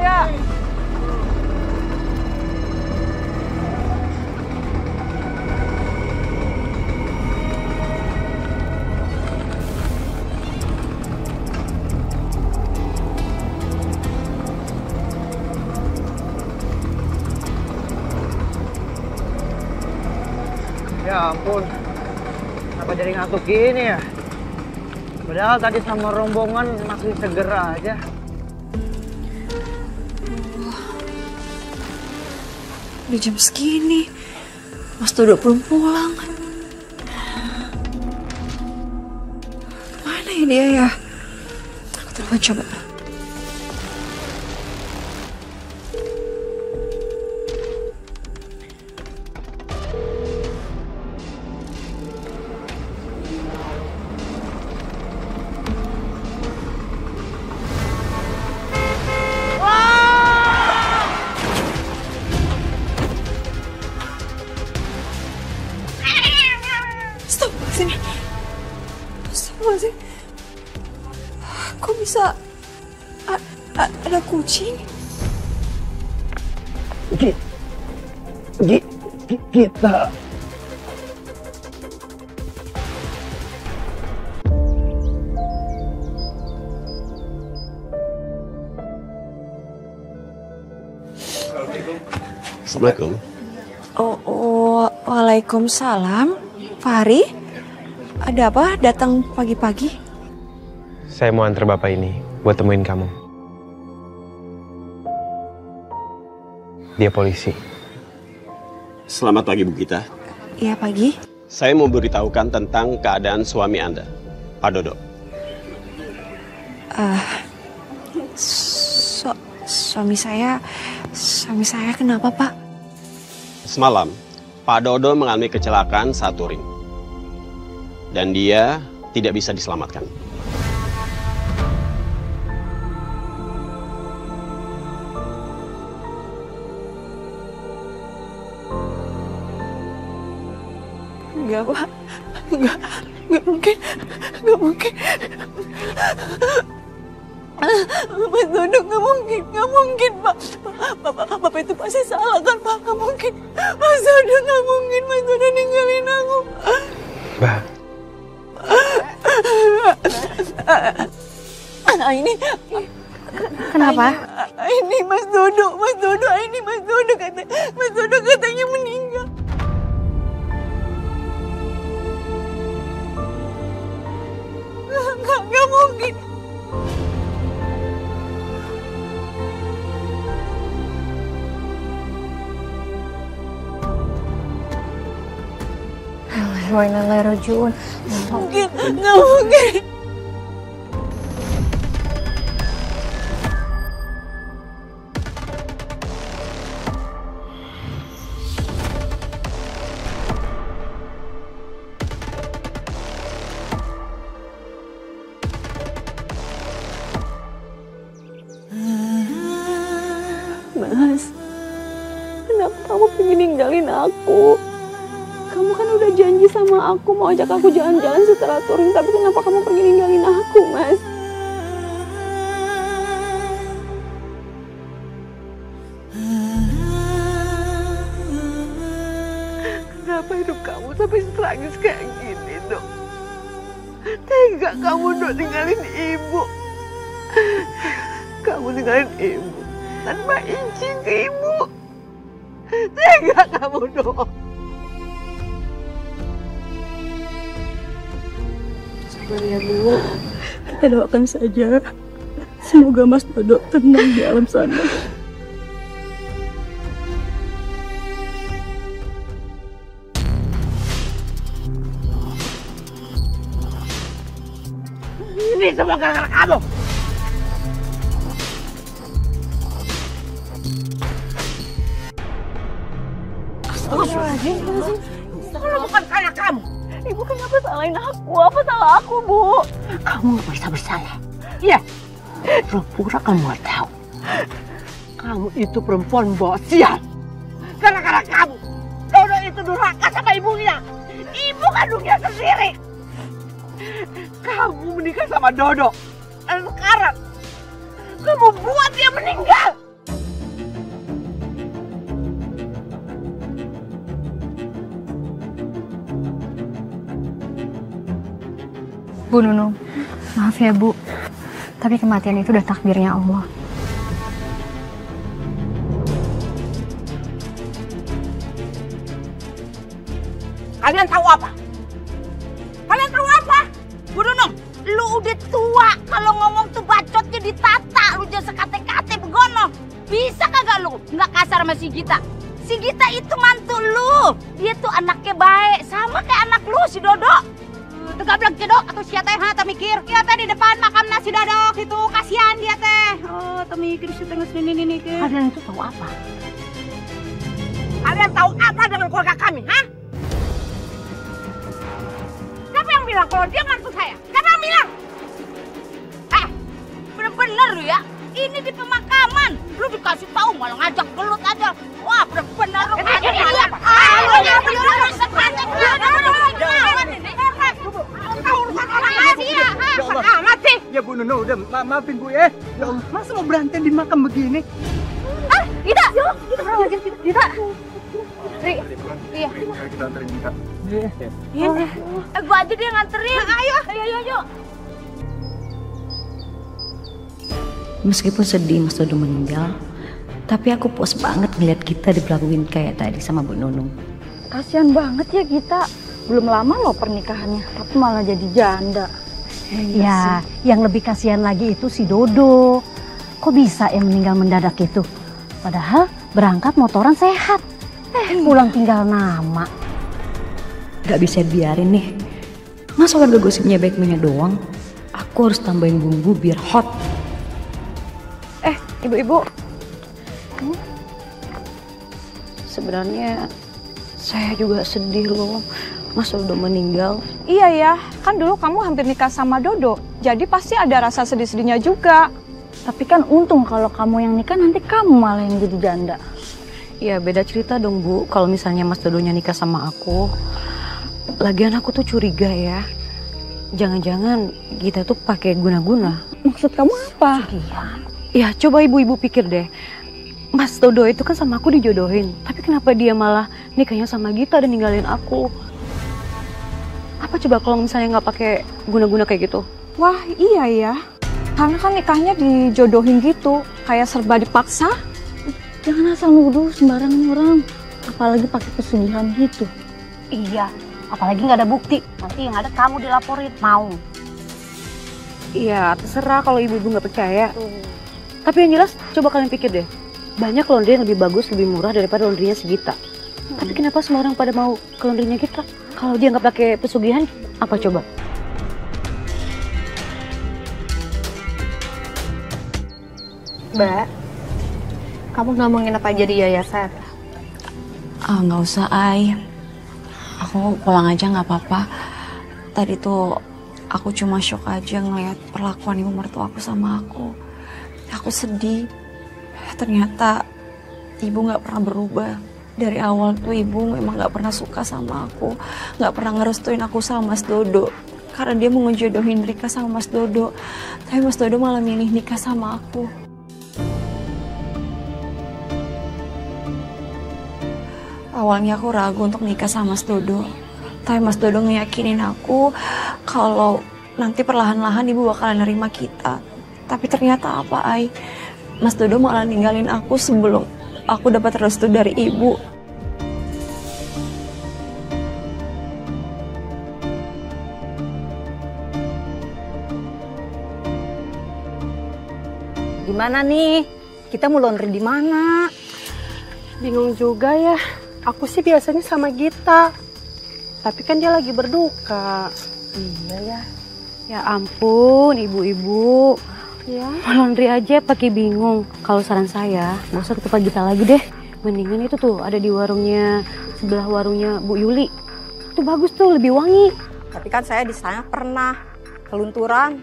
ya. Ya ampun, kenapa jadi ngantuk gini ya? Padahal tadi sama rombongan masih seger aja. Udah jam segini, Mas Dodo belum pulang. Mana ya dia ya? Aku telepon coba. Astagfirullahaladzim. Kok bisa ada kucing? Kita Assalamualaikum. Waalaikumsalam. Fahri, ada apa datang pagi-pagi? Saya mau antar bapak ini buat temuin kamu. Dia polisi. Selamat pagi, Bu Gita. Iya, pagi. Saya mau beritahukan tentang keadaan suami Anda, Pak Dodo. Suami saya kenapa, Pak? Semalam, Pak Dodo mengalami kecelakaan saat touring. Dan dia tidak bisa diselamatkan. Enggak, Pak. Enggak mungkin. Enggak mungkin. Mas Dodo nggak mungkin, Pak. Bapak itu pasti salah kan, Pak? Nggak mungkin. Mas Dodo nggak mungkin. Mas Dodo ninggalin aku. Mbak. Ini. Kenapa? Ini Mas Dodo. Ini Mas Dodo katanya meninggal. Nggak mungkin. Bismillahirrahmanirrahim. Nggak mungkin. Mas, kenapa kamu pengen ninggalin aku? Kamu kan udah janji sama aku mau ajak aku jalan-jalan setelah touring, tapi kenapa kamu pergi ninggalin aku, Mas? Kenapa hidup kamu sampai tragis kayak gini, Dok? Tega kamu, Dok, ninggalin ibu. Kamu ninggalin ibu tanpa izin ke ibu. Tega kamu, Dok. Sabar ya, Bu. Kita doakan saja. Semoga Mas Dodo tenang di alam sana. ini semua gara-gara kamu. Astagfirullahaladzim. Kalau bukan karena kamu. Ibu kenapa salahin aku? Apa salah aku, Bu? Kamu bisa bersalah. Iya. Pura-pura kamu nggak tahu. Kamu itu perempuan bawa sial. Gara-gara kamu, Dodo itu durhaka sama ibunya. Ibu kandungnya sendiri. Kamu menikah sama Dodo. Dan sekarang, kamu buat dia meninggal. Bu Nunung, maaf ya Bu, tapi kematian itu udah takdirnya Allah. Kalian tahu apa? Kalian tahu apa? Bu Nunung, lu udah tua, kalau ngomong tuh bacotnya ditata, lu jangan sekate-kate begono. Bisa kagak lu nggak kasar sama si Gita? Si Gita itu mantu lu, dia tuh anaknya baik, sama kayak anak lu si Dodo. Tegablak cedok atau siapa teh tak mikir? Iya teh di depan makam nasi Dodok itu kasihan dia teh. Oh, tak mikir si tengah ini ke. Kalian itu tahu apa? Kalian tahu apa dengan keluarga kami, ha? Siapa yang bilang kalau dia mantu saya? Siapa yang bilang? Bener-bener lu ya. Ini di pemakaman, lu dikasih tahu malah ngajak gelut aja. Wah, bener-bener lu. Ya Bu Nunung, udah maafin Bu ya. Ya Allah, masa mau berantem di makam begini? Gita! Gita! Iya. Kita anterin Gita. Iya. Gua aja dia nganterin. Ayo. Meskipun sedih Mas Dodo meninggal, tapi aku puas banget ngeliat kita diperlakuin kayak tadi sama Bu Nunung. Kasian banget ya kita. Belum lama loh pernikahannya, tapi malah jadi janda. Ya, yang lebih kasihan lagi itu si Dodo. Kok bisa ya meninggal mendadak itu? Padahal berangkat motoran sehat. Pulang tinggal nama. Gak bisa biarin nih. Masa warga gosipnya baik-baiknya doang? Aku harus tambahin bumbu biar hot. Ibu-ibu. Sebenarnya saya juga sedih loh. Mas Dodo meninggal. Iya ya, kan dulu kamu hampir nikah sama Dodo. Jadi pasti ada rasa sedih-sedihnya juga. Tapi kan untung kalau kamu yang nikah nanti kamu malah yang jadi janda. Ya beda cerita dong Bu, kalau misalnya Mas Dodonya nikah sama aku. Lagian aku tuh curiga ya. Jangan-jangan kita tuh pakai guna-guna. Maksud kamu apa? Ya coba ibu-ibu pikir deh. Mas Dodo itu kan sama aku dijodohin. Tapi kenapa dia malah nikahnya sama Gita dan ninggalin aku? Apa coba kalau misalnya nggak pakai guna-guna kayak gitu? Wah iya ya, karena kan nikahnya dijodohin gitu, kayak serba dipaksa. Jangan asal nuduh sembarangan orang. Apalagi pakai pesugihan gitu. Iya, apalagi nggak ada bukti. Nanti yang ada kamu dilaporin, mau? Iya, terserah kalau ibu-ibu nggak percaya. Tapi yang jelas, coba kalian pikir deh. Banyak laundry yang lebih bagus, lebih murah daripada laundrynya si Gita. Tapi kenapa semua orang pada mau ke laundrynya Gita? Kalau dia nggak pakai pesugihan, apa coba? Mbak, kamu ngomongin apa aja di yayasan? Nggak usah, Ai. Aku pulang aja nggak apa-apa. Tadi tuh aku cuma shock aja ngeliat perlakuan ibu mertua aku sama aku. Aku sedih. Ternyata ibu nggak pernah berubah. Dari awal tuh ibu memang nggak pernah suka sama aku. Nggak pernah ngerestuin aku sama Mas Dodo. Karena dia mau ngejodohin Rika sama Mas Dodo. Tapi Mas Dodo malah milih nikah sama aku. Awalnya aku ragu untuk nikah sama Mas Dodo. Tapi Mas Dodo ngeyakinin aku kalau nanti perlahan-lahan ibu bakalan nerima kita. Tapi ternyata apa, Ai? Mas Dodo malah ninggalin aku sebelum aku dapat restu dari ibu. Gimana nih? Kita mau laundry di mana? Bingung juga ya. Aku sih biasanya sama Gita. Tapi kan dia lagi berduka. Iya ya. Ya ampun, ibu-ibu. Ya. Laundry aja pakai bingung. Kalau saran saya, nggak usah ke tempat Gita lagi deh. Mendingan itu tuh ada di warungnya sebelah warungnya Bu Yuli. Itu bagus tuh, lebih wangi. Tapi kan saya di sana pernah kelunturan.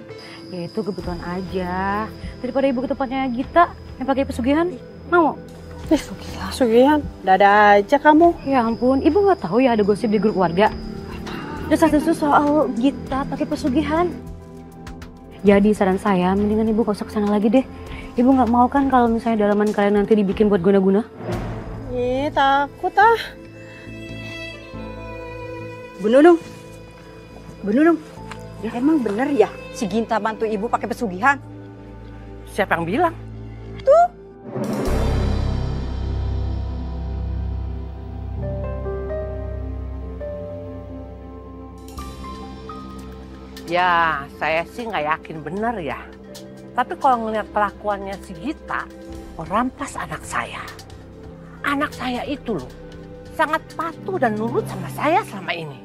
Ya itu kebetulan aja. Daripada ibu ke tempatnya Gita yang pakai pesugihan, mau? Pesugihan, dada aja kamu. Ya ampun, ibu nggak tahu ya ada gosip di grup warga. Desas-desus soal Gita pakai pesugihan. Jadi saran saya, mendingan ibu gak usah kesana lagi deh. Ibu nggak mau kan kalau misalnya dalaman kalian nanti dibikin buat guna-guna? Takut ah. Bu Nunung. Emang bener ya si Ginta bantu ibu pakai pesugihan? Siapa yang bilang? Tuh. Ya, saya sih nggak yakin benar ya. Tapi kalau ngelihat kelakuannya si Gita, merampas anak saya. Anak saya itu loh, sangat patuh dan nurut sama saya selama ini.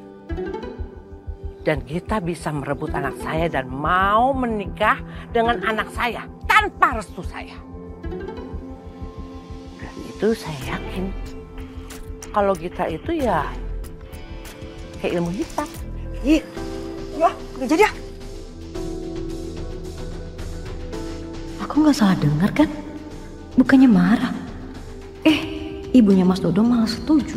Dan Gita bisa merebut anak saya dan mau menikah dengan anak saya tanpa restu saya. Dan itu saya yakin kalau Gita itu ya kayak ilmu hitam. Ih, ya nggak jadi ya. Aku nggak salah dengar kan? Bukannya marah. Ibunya Mas Dodo malah setuju.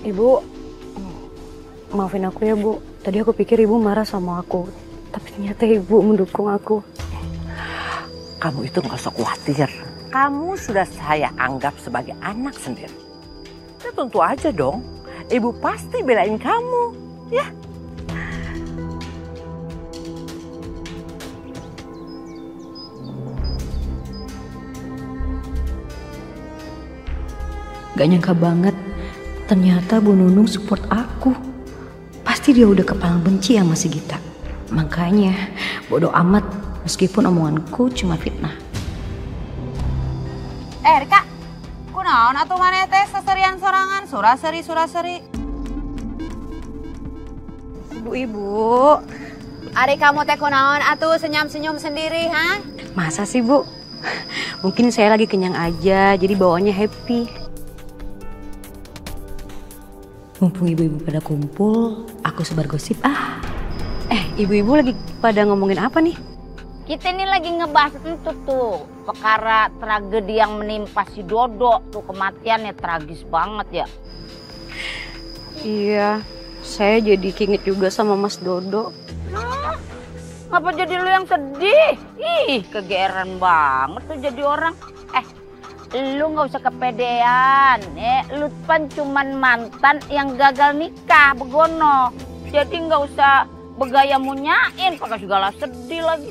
Ibu, maafin aku ya Bu. Tadi aku pikir Ibu marah sama aku. Tapi ternyata Ibu mendukung aku. Kamu itu nggak usah khawatir. Kamu sudah saya anggap sebagai anak sendiri. Ya tentu aja dong. Ibu pasti belain kamu. Ya. Gak nyangka banget, ternyata Bu Nunung support aku. Pasti dia udah kepalang benci sama si Gita. Makanya bodoh amat meskipun omonganku cuma fitnah. Rika, kunaon atuh maneh teh seserian sorangan suraseri. Ibu, Ari kamu teh kunaon atuh senyum-senyum sendiri, ha? masa sih Bu? Mungkin saya lagi kenyang aja, jadi bawaannya happy. Mumpung ibu-ibu pada kumpul, aku sebar gosip Ibu-ibu lagi pada ngomongin apa nih? Kita ini lagi ngebahas itu tuh perkara tragedi yang menimpa si Dodo tuh, kematiannya tragis banget ya. Iya, saya jadi keinget juga sama Mas Dodo. Ngapa jadi lu yang sedih? Ih, kegeeran banget tuh jadi orang. Lu nggak usah kepedean. Lu kan cuman mantan yang gagal nikah, begono. Jadi nggak usah begaya munyain, pakai segala sedih lagi.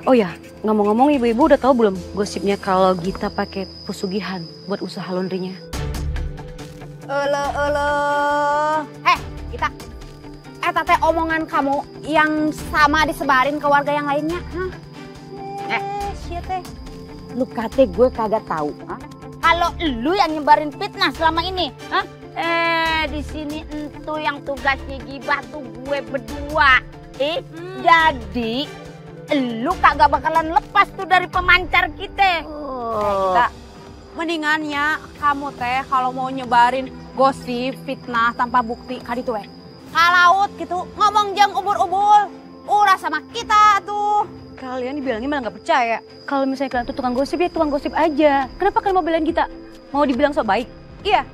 Oh ya, ngomong-ngomong ibu-ibu udah tahu belum gosipnya kalau Gita pakai pesugihan buat usaha laundrynya? Gita. Tete omongan kamu yang sama disebarin ke warga yang lainnya, Teh. Lu kate gue kagak tahu, kalau lu yang nyebarin fitnah selama ini, di sini entu yang tugasnya gibah tuh gue berdua, jadi lu kagak bakalan lepas tuh dari pemancar kita. Kita mendingannya kamu teh kalau mau nyebarin gosip fitnah tanpa bukti kaditu kalaut gitu ngomong jang ubur-ubur ulah sama kita tuh. Kalian dibilangnya malah nggak percaya. Kalau misalnya kalian tuh tukang gosip, ya tukang gosip aja. Kenapa kalian mau belain kita? Mau dibilang so baik? Iya.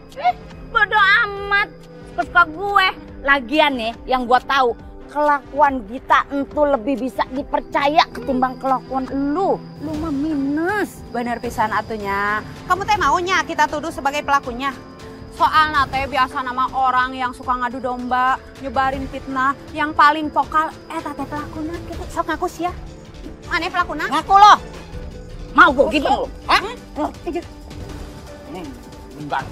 Bodoh amat, suka gue. Lagian nih, yang gue tahu kelakuan Gita entu lebih bisa dipercaya ketimbang kelakuan lu. Lu mah minus. Bener pisan atunya. Kamu teh maunya kita tuduh sebagai pelakunya? Soalnya teh biasa nama orang yang suka ngadu domba, nyebarin fitnah, yang paling vokal teh pelakunya. Kita sok ngaku sih ya. Mana pelakunya? Ngaku lo. Mau gue gitu lo. Nih, enggak